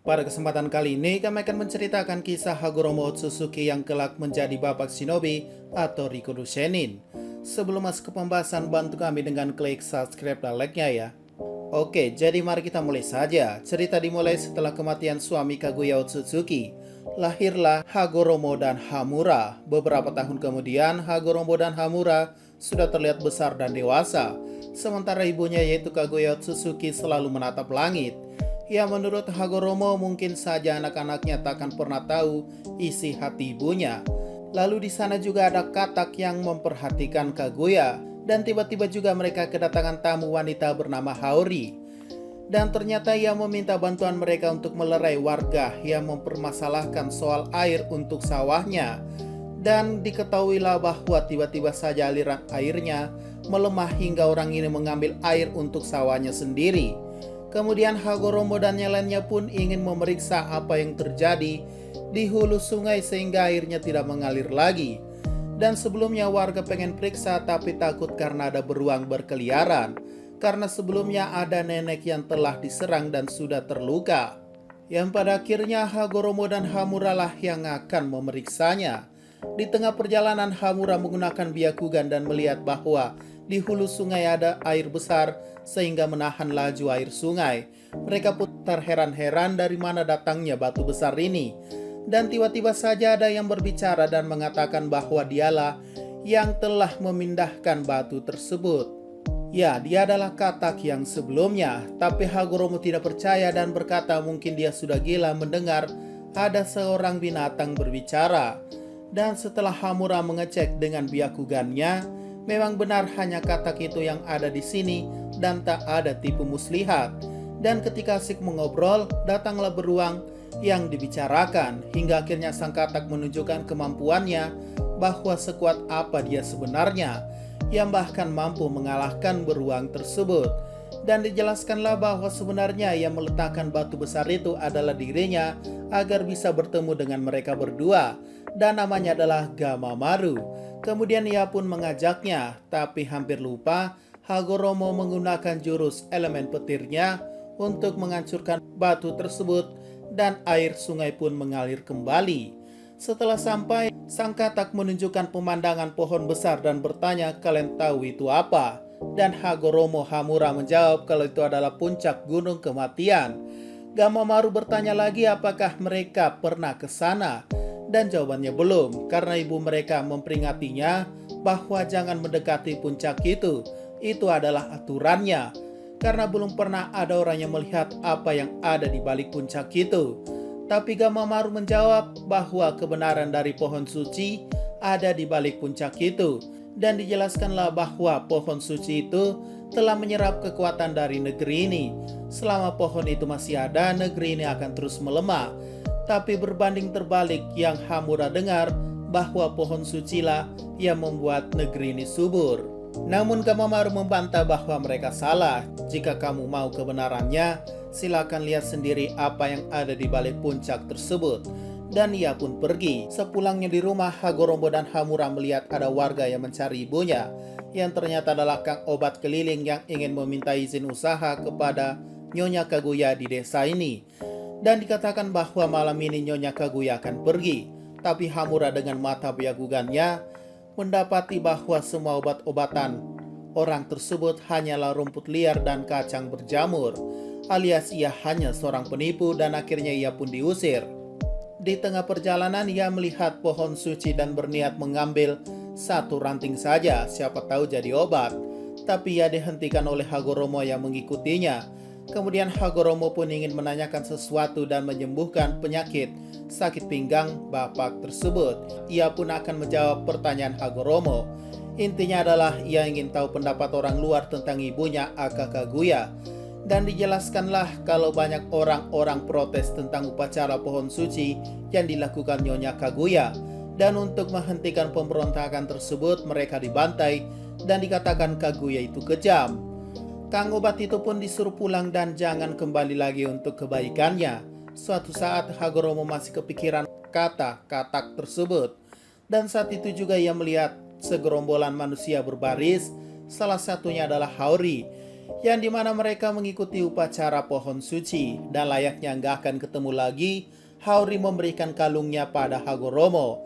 Pada kesempatan kali ini, kami akan menceritakan kisah Hagoromo Otsutsuki yang kelak menjadi Bapak Shinobi atau Rikudo Sennin. Sebelum masuk ke pembahasan, bantu kami dengan klik subscribe dan like-nya ya. Oke, jadi mari kita mulai saja. Cerita dimulai setelah kematian suami Kaguya Otsutsuki. Lahirlah Hagoromo dan Hamura. Beberapa tahun kemudian, Hagoromo dan Hamura sudah terlihat besar dan dewasa. Sementara ibunya yaitu Kaguya Otsutsuki selalu menatap langit. Ya, menurut Hagoromo mungkin saja anak-anaknya takkan pernah tahu isi hati ibunya. Lalu di sana juga ada katak yang memperhatikan Kaguya. Dan tiba-tiba juga mereka kedatangan tamu wanita bernama Haori. Dan ternyata ia meminta bantuan mereka untuk melerai warga yang mempermasalahkan soal air untuk sawahnya. Dan diketahuilah bahwa tiba-tiba saja aliran airnya melemah hingga orang ini mengambil air untuk sawahnya sendiri. Kemudian Hagoromo dan yang lainnya pun ingin memeriksa apa yang terjadi di hulu sungai sehingga airnya tidak mengalir lagi. Dan sebelumnya warga pengen periksa tapi takut karena ada beruang berkeliaran. Karena sebelumnya ada nenek yang telah diserang dan sudah terluka. Yang pada akhirnya Hagoromo dan Hamura lah yang akan memeriksanya. Di tengah perjalanan Hamura menggunakan Byakugan dan melihat bahwa di hulu sungai ada air besar sehingga menahan laju air sungai. Mereka pun terheran-heran dari mana datangnya batu besar ini. Dan tiba-tiba saja ada yang berbicara dan mengatakan bahwa dialah yang telah memindahkan batu tersebut. Ya, dia adalah katak yang sebelumnya. Tapi Hagoromo tidak percaya dan berkata mungkin dia sudah gila mendengar ada seorang binatang berbicara. Dan setelah Hamura mengecek dengan Byakugannya, memang benar hanya katak itu yang ada di sini dan tak ada tipu muslihat. Dan ketika asik mengobrol, datanglah beruang yang dibicarakan hingga akhirnya sang katak menunjukkan kemampuannya bahwa sekuat apa dia sebenarnya yang bahkan mampu mengalahkan beruang tersebut. Dan dijelaskanlah bahwa sebenarnya yang meletakkan batu besar itu adalah dirinya agar bisa bertemu dengan mereka berdua dan namanya adalah Gamamaru. Kemudian ia pun mengajaknya, tapi hampir lupa Hagoromo menggunakan jurus elemen petirnya untuk menghancurkan batu tersebut dan air sungai pun mengalir kembali. Setelah sampai, sang katak menunjukkan pemandangan pohon besar dan bertanya, "Kalian tahu itu apa?" Dan Hagoromo Hamura menjawab kalau itu adalah puncak gunung kematian. Gamamaru bertanya lagi apakah mereka pernah ke sana. Dan jawabannya belum, karena ibu mereka memperingatinya bahwa jangan mendekati puncak itu. Itu adalah aturannya, karena belum pernah ada orang yang melihat apa yang ada di balik puncak itu. Tapi Gamamaru menjawab bahwa kebenaran dari pohon suci ada di balik puncak itu. Dan dijelaskanlah bahwa pohon suci itu telah menyerap kekuatan dari negeri ini. Selama pohon itu masih ada, negeri ini akan terus melemah. Tapi berbanding terbalik yang Hamura dengar bahwa pohon sucilah yang membuat negeri ini subur. Namun Gamamaru membantah bahwa mereka salah. Jika kamu mau kebenarannya, silakan lihat sendiri apa yang ada di balik puncak tersebut. Dan ia pun pergi. Sepulangnya di rumah, Hagoromo dan Hamura melihat ada warga yang mencari ibunya, yang ternyata adalah kang obat keliling yang ingin meminta izin usaha kepada Nyonya Kaguya di desa ini. Dan dikatakan bahwa malam ini Nyonya Kaguya akan pergi. Tapi Hamura dengan mata Byakugannya mendapati bahwa semua obat-obatan orang tersebut hanyalah rumput liar dan kacang berjamur, alias ia hanya seorang penipu dan akhirnya ia pun diusir. Di tengah perjalanan ia melihat pohon suci dan berniat mengambil satu ranting saja, siapa tahu jadi obat. Tapi ia dihentikan oleh Hagoromo yang mengikutinya. Kemudian Hagoromo pun ingin menanyakan sesuatu dan menyembuhkan penyakit sakit pinggang bapak tersebut. Ia pun akan menjawab pertanyaan Hagoromo. Intinya adalah ia ingin tahu pendapat orang luar tentang ibunya Aka Kaguya. Dan dijelaskanlah kalau banyak orang-orang protes tentang upacara pohon suci yang dilakukan Nyonya Kaguya. Dan untuk menghentikan pemberontakan tersebut mereka dibantai dan dikatakan Kaguya itu kejam. Kang obat itu pun disuruh pulang dan jangan kembali lagi untuk kebaikannya. Suatu saat Hagoromo masih kepikiran kata katak tersebut. Dan saat itu juga ia melihat segerombolan manusia berbaris. Salah satunya adalah Haori. yang dimana mereka mengikuti upacara pohon suci, dan layaknya nggak akan ketemu lagi, Haori memberikan kalungnya pada Hagoromo.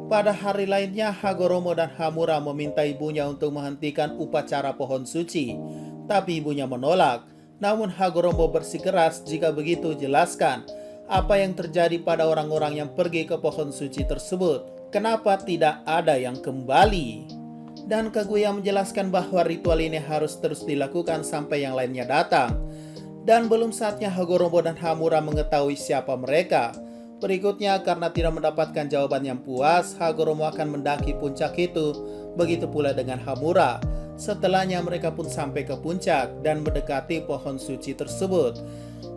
Pada hari lainnya, Hagoromo dan Hamura meminta ibunya untuk menghentikan upacara pohon suci, tapi ibunya menolak. Namun Hagoromo bersikeras, jika begitu jelaskan apa yang terjadi pada orang-orang yang pergi ke pohon suci tersebut. Kenapa tidak ada yang kembali? Dan Kaguya menjelaskan bahwa ritual ini harus terus dilakukan sampai yang lainnya datang. Dan belum saatnya Hagoromo dan Hamura mengetahui siapa mereka. Berikutnya, karena tidak mendapatkan jawaban yang puas, Hagoromo akan mendaki puncak itu. Begitu pula dengan Hamura. Setelahnya mereka pun sampai ke puncak dan mendekati pohon suci tersebut.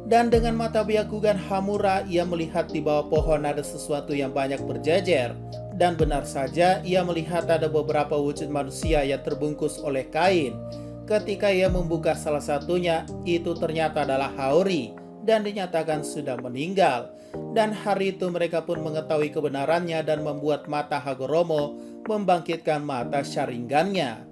Dan dengan mata biakugan Hamura, ia melihat di bawah pohon ada sesuatu yang banyak berjejer. Dan benar saja, ia melihat ada beberapa wujud manusia yang terbungkus oleh kain. Ketika ia membuka salah satunya, itu ternyata adalah Haori dan dinyatakan sudah meninggal. Dan hari itu mereka pun mengetahui kebenarannya dan membuat mata Hagoromo membangkitkan mata Sharingannya.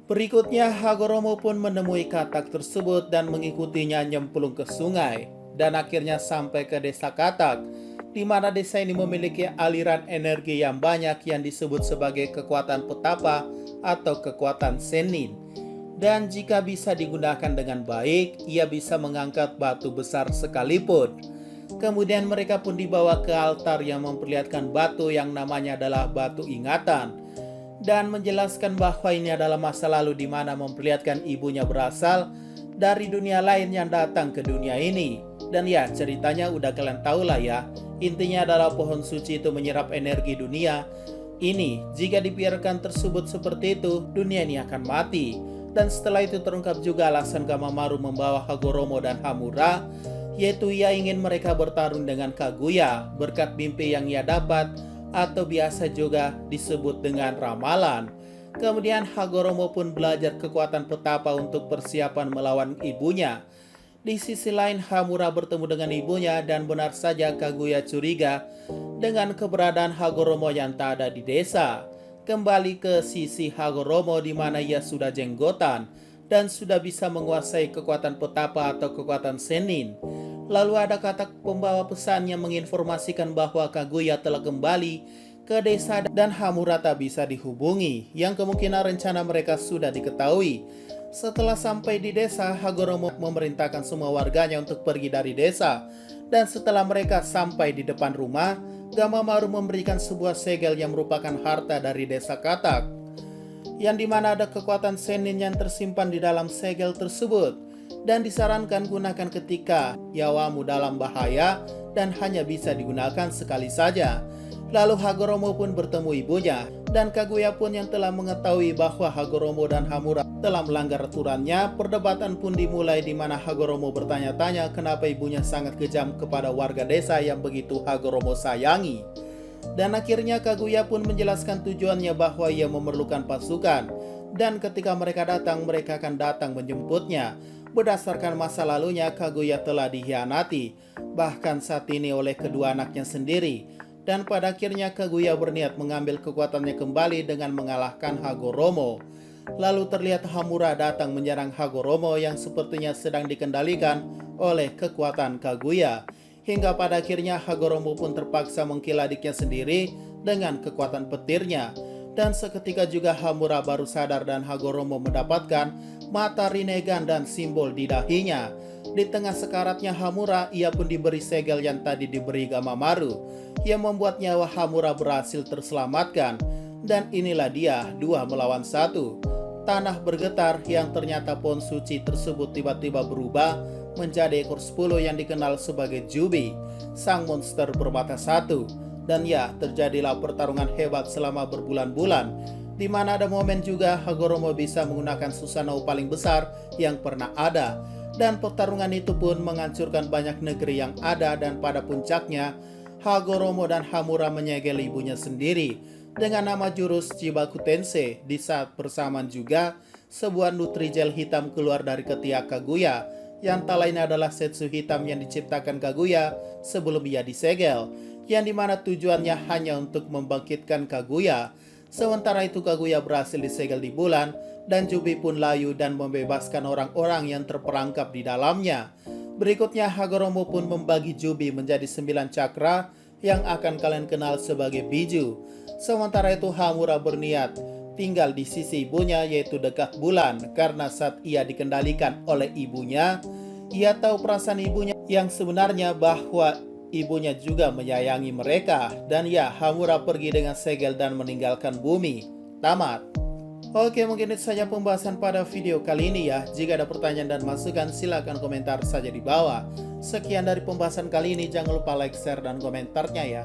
Berikutnya, Hagoromo pun menemui katak tersebut dan mengikutinya nyemplung ke sungai. Dan akhirnya sampai ke desa Katak, di mana desa ini memiliki aliran energi yang banyak yang disebut sebagai kekuatan petapa atau kekuatan Sennin. Dan jika bisa digunakan dengan baik, ia bisa mengangkat batu besar sekalipun. Kemudian mereka pun dibawa ke altar yang memperlihatkan batu yang namanya adalah batu ingatan, dan menjelaskan bahwa ini adalah masa lalu di mana memperlihatkan ibunya berasal dari dunia lain yang datang ke dunia ini. Dan ya, ceritanya udah kalian tahu lah ya. Intinya adalah pohon suci itu menyerap energi dunia ini. Jika dibiarkan tersebut seperti itu, dunia ini akan mati. Dan setelah itu terungkap juga alasan Gamamaru membawa Hagoromo dan Hamura, yaitu ia ingin mereka bertarung dengan Kaguya berkat mimpi yang ia dapat, atau biasa juga disebut dengan ramalan. Kemudian Hagoromo pun belajar kekuatan petapa untuk persiapan melawan ibunya. Di sisi lain, Hamura bertemu dengan ibunya dan benar saja Kaguya curiga dengan keberadaan Hagoromo yang tak ada di desa. Kembali ke sisi Hagoromo di mana ia sudah jenggotan dan sudah bisa menguasai kekuatan petapa atau kekuatan Sennin. Lalu ada katak pembawa pesan yang menginformasikan bahwa Kaguya telah kembali ke desa dan Hamura tak bisa dihubungi, yang kemungkinan rencana mereka sudah diketahui. Setelah sampai di desa, Hagoromo memerintahkan semua warganya untuk pergi dari desa. Dan setelah mereka sampai di depan rumah, Gamamaru memberikan sebuah segel yang merupakan harta dari desa Katak, yang dimana ada kekuatan Sennin yang tersimpan di dalam segel tersebut. Dan disarankan gunakan ketika nyawamu dalam bahaya dan hanya bisa digunakan sekali saja. Lalu Hagoromo pun bertemu ibunya, dan Kaguya pun yang telah mengetahui bahwa Hagoromo dan Hamura telah melanggar aturannya. Perdebatan pun dimulai di mana Hagoromo bertanya-tanya kenapa ibunya sangat kejam kepada warga desa yang begitu Hagoromo sayangi. Dan akhirnya Kaguya pun menjelaskan tujuannya bahwa ia memerlukan pasukan, dan ketika mereka datang, mereka akan datang menjemputnya. Berdasarkan masa lalunya, Kaguya telah dikhianati, bahkan saat ini oleh kedua anaknya sendiri. Dan pada akhirnya Kaguya berniat mengambil kekuatannya kembali dengan mengalahkan Hagoromo. Lalu terlihat Hamura datang menyerang Hagoromo yang sepertinya sedang dikendalikan oleh kekuatan Kaguya. Hingga pada akhirnya Hagoromo pun terpaksa mengkill adiknya sendiri dengan kekuatan petirnya. Dan seketika juga Hamura baru sadar dan Hagoromo mendapatkan mata Rinnegan dan simbol di dahinya. Di tengah sekaratnya Hamura, ia pun diberi segel yang tadi diberi Gamamaru, yang membuat nyawa Hamura berhasil terselamatkan. Dan inilah dia, 2 melawan 1. Tanah bergetar, yang ternyata pohon suci tersebut tiba-tiba berubah menjadi ekor 10 yang dikenal sebagai Jubi, sang monster bermata 1. Dan ya, terjadilah pertarungan hebat selama berbulan-bulan, di mana ada momen juga Hagoromo bisa menggunakan Susanoo paling besar yang pernah ada. Dan pertarungan itu pun menghancurkan banyak negeri yang ada, dan pada puncaknya Hagoromo dan Hamura menyegel ibunya sendiri dengan nama jurus Chibaku Tensei. Di saat bersamaan juga sebuah Nutrijel hitam keluar dari ketiak Kaguya, yang tak lain adalah Setsu hitam yang diciptakan Kaguya sebelum ia disegel, yang dimana tujuannya hanya untuk membangkitkan Kaguya. Sementara itu Kaguya berhasil disegel di bulan dan Jubi pun layu dan membebaskan orang-orang yang terperangkap di dalamnya. Berikutnya Hagoromo pun membagi Jubi menjadi 9 cakra yang akan kalian kenal sebagai Biju. Sementara itu Hamura berniat tinggal di sisi ibunya yaitu dekat bulan karena saat ia dikendalikan oleh ibunya, ia tahu perasaan ibunya yang sebenarnya bahwa ibunya juga menyayangi mereka. Dan ya, Hamura pergi dengan segel dan meninggalkan bumi. Tamat. Oke, mungkin itu saja pembahasan pada video kali ini ya. Jika ada pertanyaan dan masukan, silahkan komentar saja di bawah. Sekian dari pembahasan kali ini, jangan lupa like, share, dan komentarnya ya.